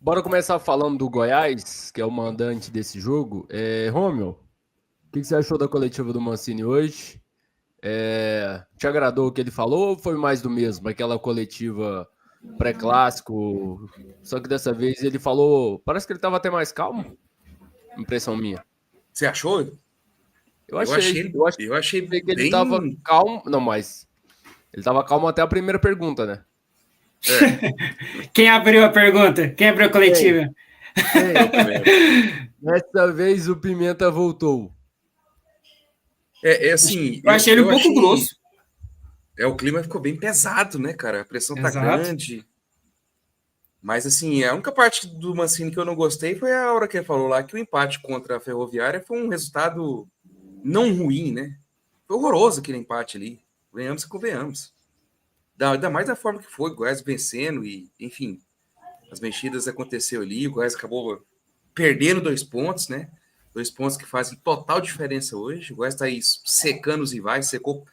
Bora começar falando do Goiás, que é o mandante desse jogo. Rômio, o que você achou da coletiva do Mancini hoje? Te agradou o que ele falou ou foi mais do mesmo? Aquela coletiva pré-clássico, só que dessa vez ele falou. Parece que ele estava até mais calmo, impressão minha. Você achou? Eu Eu achei. achei, Eu eu achei achei que ele estava bem. calmo. Não, mas ele estava calmo até a primeira pergunta, né? É, Quem abriu a pergunta? Quem abriu a Quem? coletiva? é o Quem? Pimenta. Dessa vez o Pimenta voltou. É assim, Eu achei ele um eu pouco achei. grosso. O clima ficou bem pesado, né, cara? A pressão tá Exato. grande. Mas assim, a única parte do Mancini que eu não gostei foi a hora que ele falou lá que o empate contra a Ferroviária foi um resultado não ruim, né? Foi horroroso aquele empate ali. Venhamos e convenhamos. Ainda mais da forma que foi, o Goiás vencendo e, enfim, as mexidas aconteceu ali, o Goiás acabou perdendo 2 pontos, né? 2 pontos que fazem total diferença hoje. O Goiás está aí secando os rivais, secou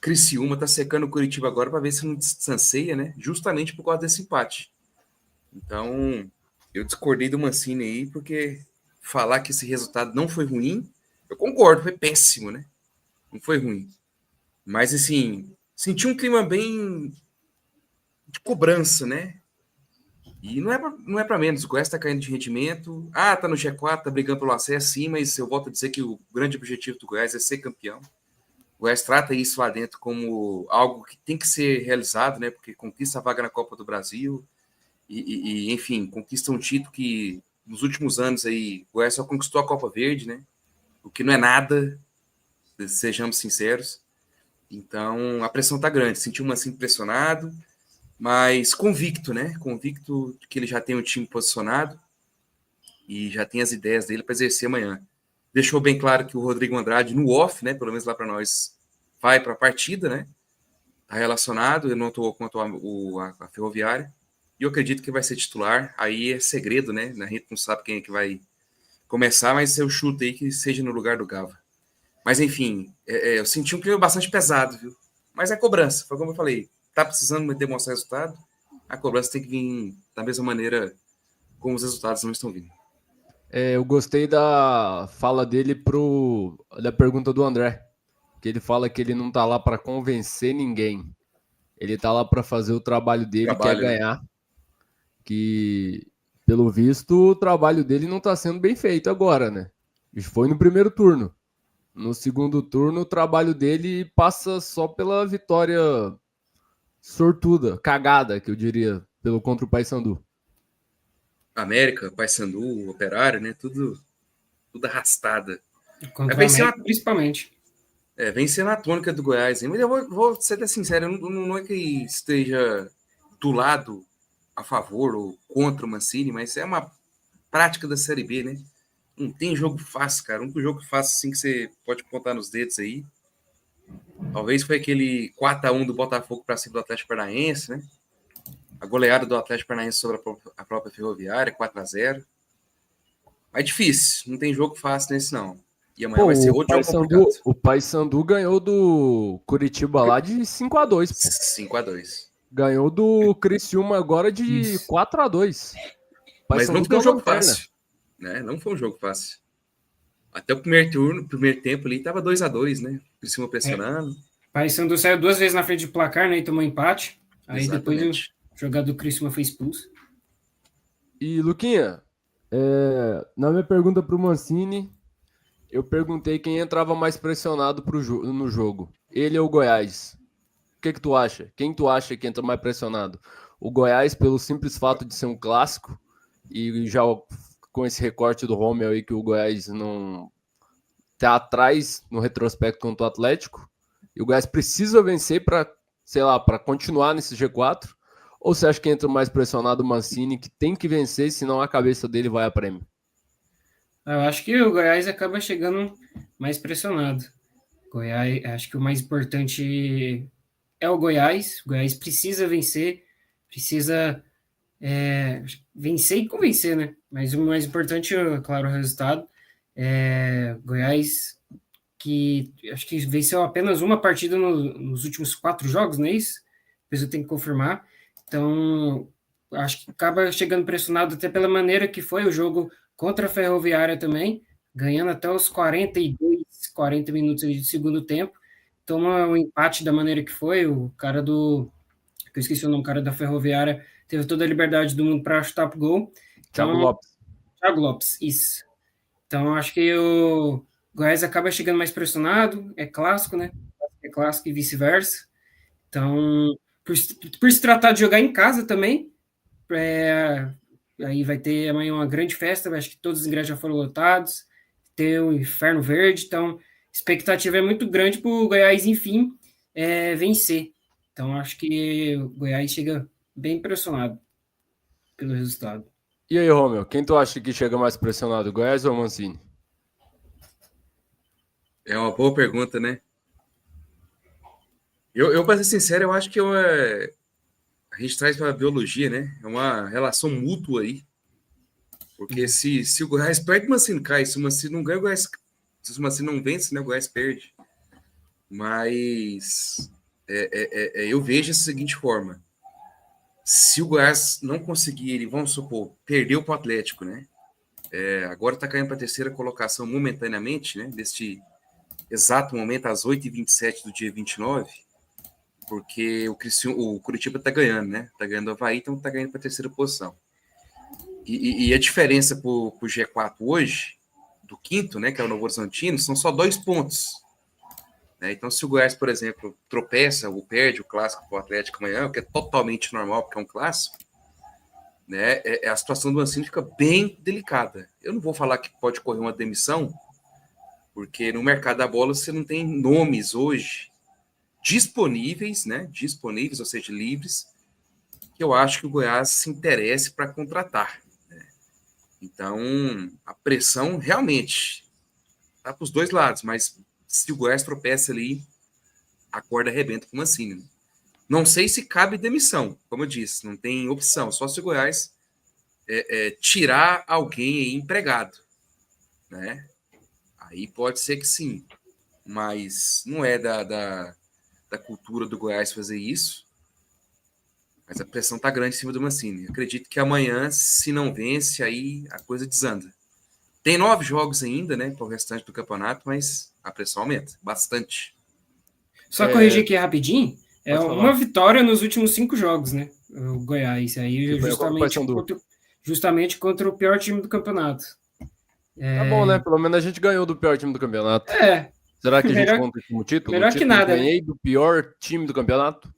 Criciúma, está secando o Curitiba agora para ver se não distancia, né? Justamente por causa desse empate. Então, eu discordei do Mancini aí, porque falar que esse resultado não foi ruim, eu concordo, foi péssimo, né? Não foi ruim. Mas, assim, senti um clima bem de cobrança, né? E não é para menos. O Goiás está caindo de rendimento. Ah, tá no G4, tá brigando pelo acesso, sim, mas eu volto a dizer que o grande objetivo do Goiás é ser campeão. O Goiás trata isso lá dentro como algo que tem que ser realizado, né? Porque conquista a vaga na Copa do Brasil enfim, conquista um título que nos últimos anos aí o Goiás só conquistou a Copa Verde, né? O que não é nada, sejamos sinceros. Então a pressão tá grande. Senti uma assim pressionado, mas convicto, né? Convicto de que ele já tem o time posicionado e já tem as ideias dele para exercer amanhã. Deixou bem claro que o Rodrigo Andrade, no off, né? Pelo menos lá para nós, vai para a partida, né? Está relacionado, ele não atuou contra a Ferroviária. E eu acredito que vai ser titular. Aí é segredo, né? A gente não sabe quem é que vai começar, mas eu chuto aí que seja no lugar do Gava. Mas enfim, eu senti um clima bastante pesado, viu? Mas é cobrança, foi como eu falei. Tá precisando demonstrar resultado, a cobrança tem que vir da mesma maneira como os resultados não estão vindo. Eu gostei da fala dele da pergunta do André, que ele fala que ele não tá lá para convencer ninguém. Ele tá lá para fazer o trabalho dele, que é Trabalho, né? ganhar. Que, pelo visto, o trabalho dele não tá sendo bem feito agora, né? Isso foi no primeiro turno. No segundo turno, o trabalho dele passa só pela vitória sortuda, cagada, que eu diria, pelo contra o Paysandu. América, Paysandu, Operário, né? Tudo arrastada. Mas Contra o vem ser América, principalmente. vem sendo a tônica do Goiás, hein? Mas eu vou ser sincero, não é que esteja do lado a favor ou contra o Mancini, mas é uma prática da Série B, né? Não tem jogo fácil, cara. O único jogo fácil assim que você pode contar nos dedos aí. Talvez foi aquele 4-1 do Botafogo para cima do Atlético Paranaense, né? A goleada do Atlético Paranaense sobre a própria Ferroviária, 4-0. Mas difícil, não tem jogo fácil nesse não. E amanhã vai ser Pô, outro jogo complicado. O Paysandu ganhou do Curitiba lá de 5-2, pô. 5-2. Ganhou do Criciúma agora de Isso. 4-2. Mas não Paysandu foi um deu jogo lanterna. fácil, né? Não foi um jogo fácil. Até o primeiro tempo ali, tava 2-2, né? Por cima É, pressionando. Paysandu saiu duas vezes na frente do placar, né? E tomou empate. Aí depois o Exatamente. jogador do Criciúma foi expulso. E, Luquinha, na minha pergunta pro Mancini, eu perguntei quem entrava mais pressionado no jogo. Ele ou o Goiás? O que tu acha? Quem tu acha que entra mais pressionado? O Goiás, pelo simples fato de ser um clássico, e já com esse recorte do Romeu aí que o Goiás não tá atrás no retrospecto contra o Atlético, e o Goiás precisa vencer para, sei lá, para continuar nesse G4? Ou você acha que entra mais pressionado o Mancini, que tem que vencer, senão a cabeça dele vai a prêmio? Eu acho que o Goiás acaba chegando mais pressionado. Goiás, acho que o mais importante é o Goiás. O Goiás precisa vencer, precisa vencer e convencer, né? Mas o mais importante, é, claro, o resultado. Goiás, que acho que venceu apenas uma partida nos últimos 4 jogos, não é isso? Depois eu tenho que confirmar. Então, acho que acaba chegando pressionado até pela maneira que foi o jogo contra a Ferroviária também, ganhando até os 42, 40 minutos de segundo tempo, toma um empate da maneira que foi, o cara que eu esqueci o nome, o cara da Ferroviária, teve toda a liberdade do mundo para chutar pro gol. Thiago Então, Lopes. Thiago Lopes, isso. Então, acho que o Goiás acaba chegando mais pressionado, é clássico, né? É clássico e vice-versa. Então, por se tratar de jogar em casa também, aí vai ter amanhã uma grande festa, acho que todos os ingressos já foram lotados, ter o Inferno Verde, então a expectativa é muito grande para o Goiás, enfim, vencer. Então, acho que o Goiás chega bem pressionado pelo resultado. E aí, Romeu, quem tu acha que chega mais pressionado, Goiás ou Mancini? É uma boa pergunta, né? Para ser sincero, eu acho que a gente traz para a biologia, né? É uma relação mútua aí. Porque se o Goiás perde, o Mancini cai. Se o Mancini não ganha, se o Mancini não vence, né, o Goiás perde. Mas eu vejo da seguinte forma. Se o Goiás não conseguir, vamos supor, perdeu para o Atlético, né? Agora está caindo para a terceira colocação momentaneamente, né? Neste exato momento, às 8h27 do dia 29, porque o Curitiba está ganhando, né? Está ganhando o Avaí, então está ganhando para a terceira posição. E a diferença para o G4 hoje, do quinto, né, que é o Novo Horizontino, são só 2 pontos. Né? Então, se o Goiás, por exemplo, tropeça ou perde o clássico para o Atlético amanhã, o que é totalmente normal, porque é um clássico, né, a situação do Mancini fica bem delicada. Eu não vou falar que pode correr uma demissão, porque no mercado da bola você não tem nomes hoje disponíveis, né, ou seja, livres, que eu acho que o Goiás se interesse para contratar. Né? Então, a pressão realmente está para os dois lados, mas se o Goiás tropeça ali, a corda arrebenta com o Mancini. Né? Não sei se cabe demissão, como eu disse, não tem opção, só se o Goiás tirar alguém aí empregado, né? Aí pode ser que sim, mas não é da cultura do Goiás fazer isso, mas a pressão está grande em cima do Mancini. Acredito que amanhã, se não vence, aí a coisa desanda. Tem 9 jogos ainda, né, para o restante do campeonato, mas a pressão aumenta bastante. Só corrigir aqui rapidinho, uma falar. vitória nos últimos 5 jogos, né? O Goiás, aí justamente contra o pior time do campeonato. Tá bom, né? Pelo menos a gente ganhou do pior time do campeonato. Será que a gente conta como título? Melhor que nada, ganhei, né? Do pior time do campeonato?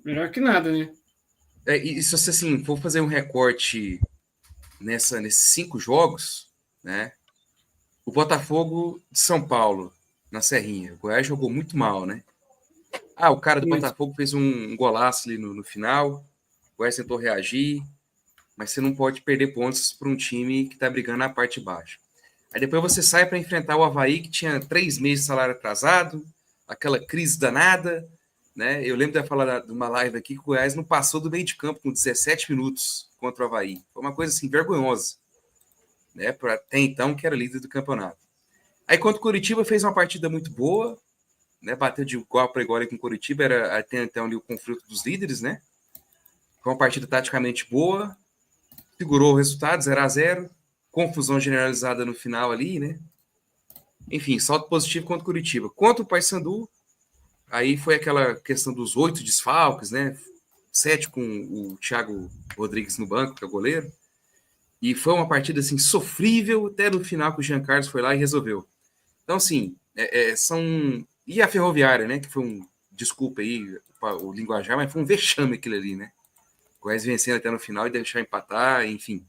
Melhor que nada, né? E se você, assim, for fazer um recorte nesses 5 jogos, né? O Botafogo de São Paulo, na Serrinha. O Goiás jogou muito mal, né? O cara do Botafogo fez um golaço ali no final. O Goiás tentou reagir. Mas você não pode perder pontos para um time que está brigando na parte de baixo. Aí depois você sai para enfrentar o Avaí, que tinha 3 meses de salário atrasado, aquela crise danada. Né? Eu lembro de falar de uma live aqui que o Goiás não passou do meio de campo com 17 minutos contra o Avaí. Foi uma coisa assim vergonhosa. Né? Até então, que era líder do campeonato. Aí, contra o Curitiba, fez uma partida muito boa, né? Bateu de igual para igual com o Curitiba, era até então ali o conflito dos líderes, né? Foi uma partida taticamente boa, segurou o resultado, 0-0, confusão generalizada no final ali, né? Enfim, salto positivo contra o Curitiba. Contra o Paysandu, aí foi aquela questão dos 8 desfalques, né? 7 com o Thiago Rodrigues no banco, que é o goleiro. E foi uma partida, assim, sofrível, até no final que o Jean Carlos foi lá e resolveu. Então, assim, são... E a Ferroviária, né? Que foi um... Desculpa aí o linguajar, mas foi um vexame aquilo ali, né? O Goiás vencendo até no final e deixar empatar, enfim.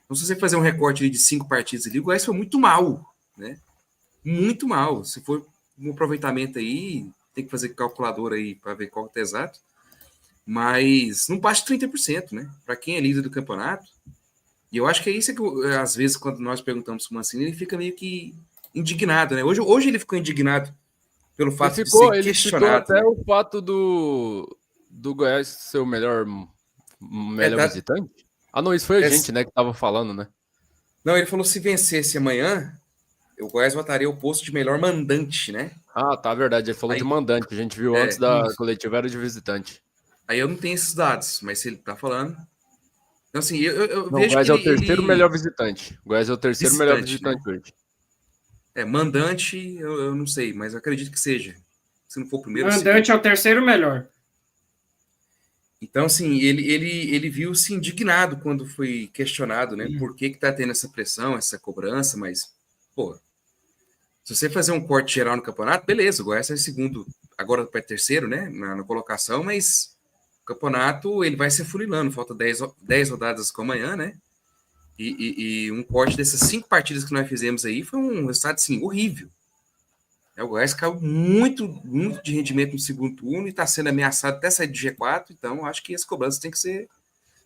Então, se você fazer um recorte de 5 partidas ali, o Goiás foi muito mal, né? Muito mal. Se for um aproveitamento aí, tem que fazer calculadora aí para ver qual é o exato. Mas não passa de 30%, né? Para quem é líder do campeonato. E eu acho que é isso que, às vezes, quando nós perguntamos para o Mancini, ele fica meio que indignado, né? Hoje ele ficou indignado pelo fato de ser questionado. Até, né? O fato do Goiás ser o melhor visitante? Não, isso foi a gente, né, que tava falando, né? Não, ele falou se vencesse amanhã, o Goiás voltaria o posto de melhor mandante, né? Tá, verdade. Ele falou de mandante. A gente viu antes da coletiva, era de visitante. Aí eu não tenho esses dados, mas se ele tá falando... Então, assim, eu Não, o vejo Goiás que é o terceiro ele melhor visitante. O Goiás é o terceiro melhor visitante, né? visitante hoje. Mandante, eu não sei, mas eu acredito que seja. Se não for o primeiro, o Mandante segundo. é o terceiro melhor. Então, assim, ele viu-se indignado quando foi questionado, né? Por que tá tendo essa pressão, essa cobrança, mas, pô, se você fazer um corte geral no campeonato, beleza, o Goiás é segundo, agora para terceiro, né? Na colocação, mas o campeonato ele vai se afunilando, falta 10 rodadas com amanhã, né? E um corte dessas 5 partidas que nós fizemos aí foi um resultado, assim, horrível. O Goiás caiu muito, muito de rendimento no segundo turno e está sendo ameaçado até sair de G4, então acho que as cobranças têm que ser,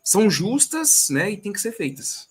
são justas, né, e tem que ser feitas.